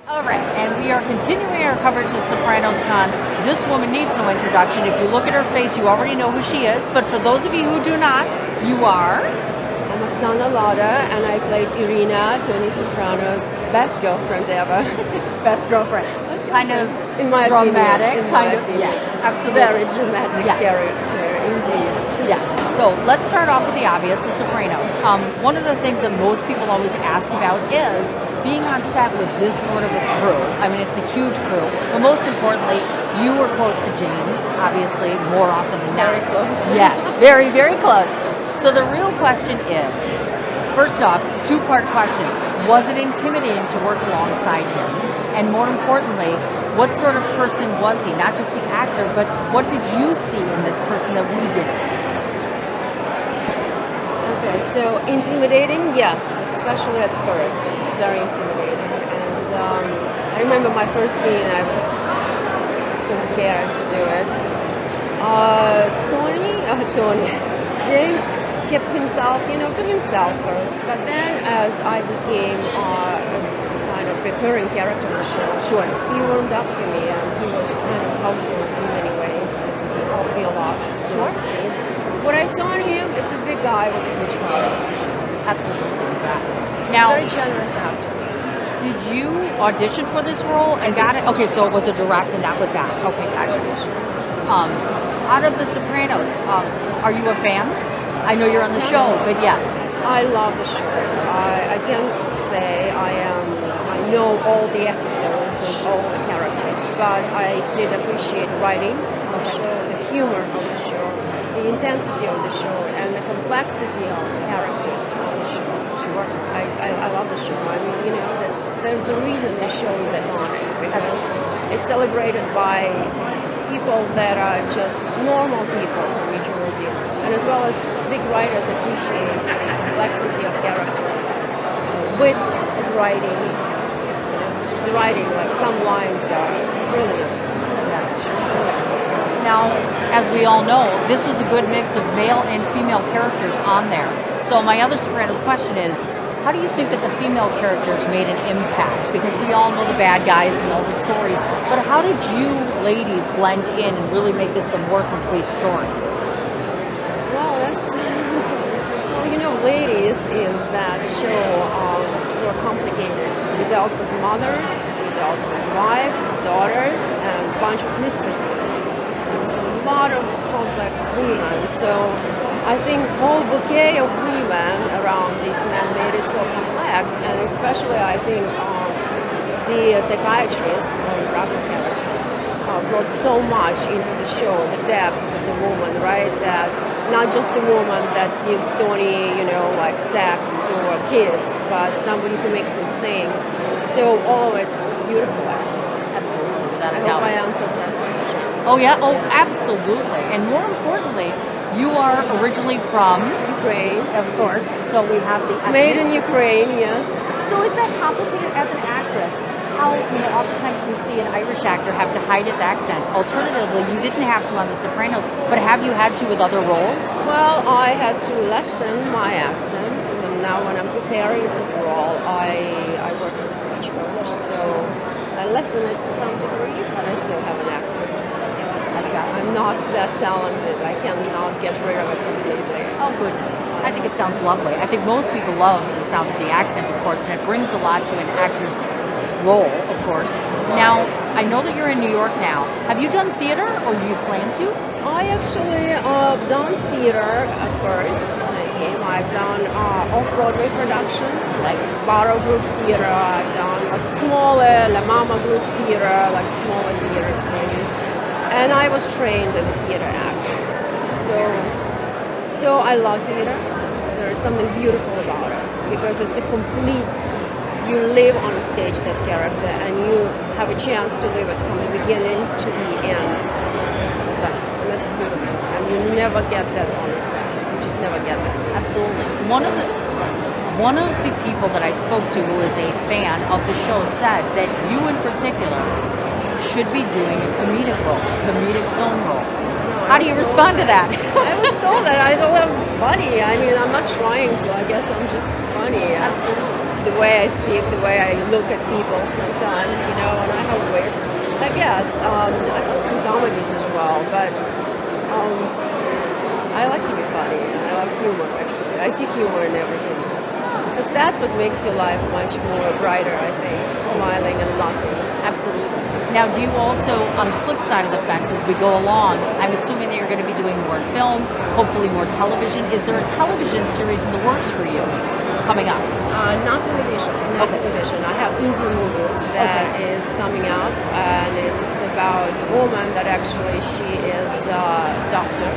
All right, and we are continuing our coverage of Sopranos Con. This woman needs no introduction. If you look at her face, you already know who she is. But for those of you who do not, you are. I'm OksanaLada, and I played Irina, Tony Soprano's best girlfriend ever. Best girlfriend. Kind of in my dramatic, opinion. kind of, yes, absolutely. Very dramatic Yes. character, indeed. Yes. So let's start off with the obvious, The Sopranos. One of the things that most people always ask about is being on set with this sort of a crew. I mean, it's a huge crew. But most importantly, you were close to James, obviously, more often than not. Very close. Yes, very, very close. So the real question is, first off, two-part question. Was it intimidating to work alongside him? And more importantly, what sort of person was he? Not just the actor, but what did you see in this person that we didn't? Okay, so intimidating, yes, especially at first. It was very intimidating. And I remember my first scene, I was just so scared to do it. Tony, James kept himself, to himself first. But then as I became kind of recurring character in the show, he warmed up to me and he was kind of helpful in many ways. He helped me a lot. Sure. What I saw in him, it's a big guy with a huge heart. Absolutely. Now, Very generous actor. did you audition for this role and got it? Okay, so it was a direct and that was that. Okay, gotcha. Out of The Sopranos, are you a fan? I know you're on the show, but yes. I love the show. I can say I know all the episodes and all the characters, but I did appreciate writing on the show, the humor of the show, the intensity of the show, and the complexity of the characters on the show. Sure. I love the show. I mean, there's a reason the show is iconic because it's celebrated by people that are just normal people from New Jersey, and as well as big writers appreciate the complexity of characters, wit of writing. Just writing, like some lines are brilliant. Yes. Now, as we all know, this was a good mix of male and female characters on there. So my other Sopranos question is, how do you think that the female characters made an impact? Because we all know the bad guys and all the stories, but how did you ladies blend in and really make this a more complete story? Well, ladies in that show were complicated. We dealt with mothers, we dealt with wives, daughters, and a bunch of mistresses. There was a lot of complex women, so I think the whole bouquet of women around these men made it so complex, and especially I think the psychiatrist, the Rocco character, brought so much into the show, the depths of the woman, right? That not just the woman that gives Tony, like sex or kids, but somebody who makes him think. So all of it was beautiful. Absolutely, without a I doubt. hope I answered that question. Oh yeah, oh absolutely. And more importantly, you are originally from Ukraine, of course. So we have the made in Ukraine, yes. So is that complicated as an actress? How, oftentimes we see an Irish actor have to hide his accent. Alternatively, you didn't have to on The Sopranos, but have you had to with other roles? Well, I had to lessen my accent. And now when I'm preparing for the role, I work with a speech coach, so I lessen it to some degree, but I still have an accent. It's just, I'm not that talented. I cannot get rid of it completely. Oh, goodness. I think it sounds lovely. I think most people love the sound of the accent, of course, and it brings a lot to an actor's role, of course. Now, I know that you're in New York now. Have you done theater, or do you plan to? I actually done theater at first when I came. I've done off-Broadway productions, like Barrow Group Theater. I've done smaller La Mama Group Theater, like smaller theaters, venues. And I was trained in theater acting. So I love theater. There's something beautiful about it because it's a complete. You live on a stage that character, and you have a chance to live it from the beginning to the end. And that's beautiful. And you never get that on a set. You just never get that. Absolutely. One of the people that I spoke to who is a fan of the show said that you in particular should be doing a comedic role, comedic film role. How do you respond to that? I was told that. I thought that was funny. I mean, I'm not trying to. I guess I'm just funny. Absolutely. the way I speak, the way I look at people sometimes, and I have wit. I guess I do some comedies as well, but I like to be funny. I love humor, actually. I see humor in everything. Because that's what makes your life much more brighter, I think, smiling and laughing. Absolutely. Now, do you also, on the flip side of the fence, as we go along, I'm assuming that you're going to be doing more film, hopefully more television. Is there a television series in the works for you coming up? Not television. Not television. I have indie movies that is coming up, and it's about a woman that actually she is a doctor,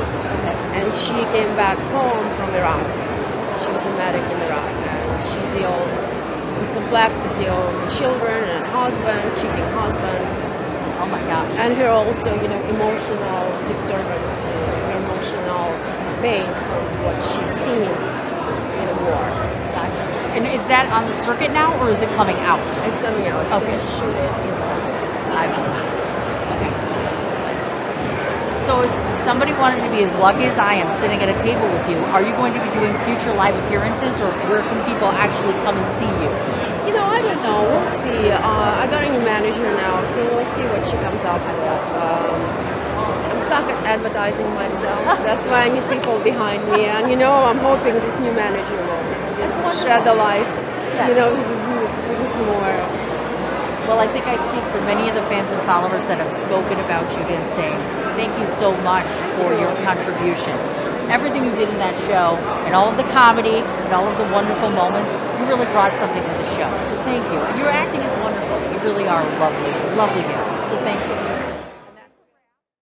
and she came back home from Iraq. She was a medic in Iraq, and she deals with complexity of children and husband, cheating husband. Oh my gosh. And her also, emotional disturbance, her emotional pain from what she's seen in the war. Gotcha. And is that on the circuit now, or is it coming out? It's coming out. Okay. Shoot it in August. Okay. So if somebody wanted to be as lucky as I am sitting at a table with you, are you going to be doing future live appearances, or where can people actually come and see you? I don't know. We'll see. I got a new manager now, so we'll see what she comes up with. I'm suck at advertising myself. That's why I need people behind me. And I'm hoping this new manager will shed the light. To bring some more. Well, I think I speak for many of the fans and followers that have spoken about you and saying thank you so much for your contribution. Everything you did in that show, and all of the comedy, and all of the wonderful moments, you really brought something to the show. So thank you. Your acting is wonderful. You really are lovely, lovely girl. So thank you.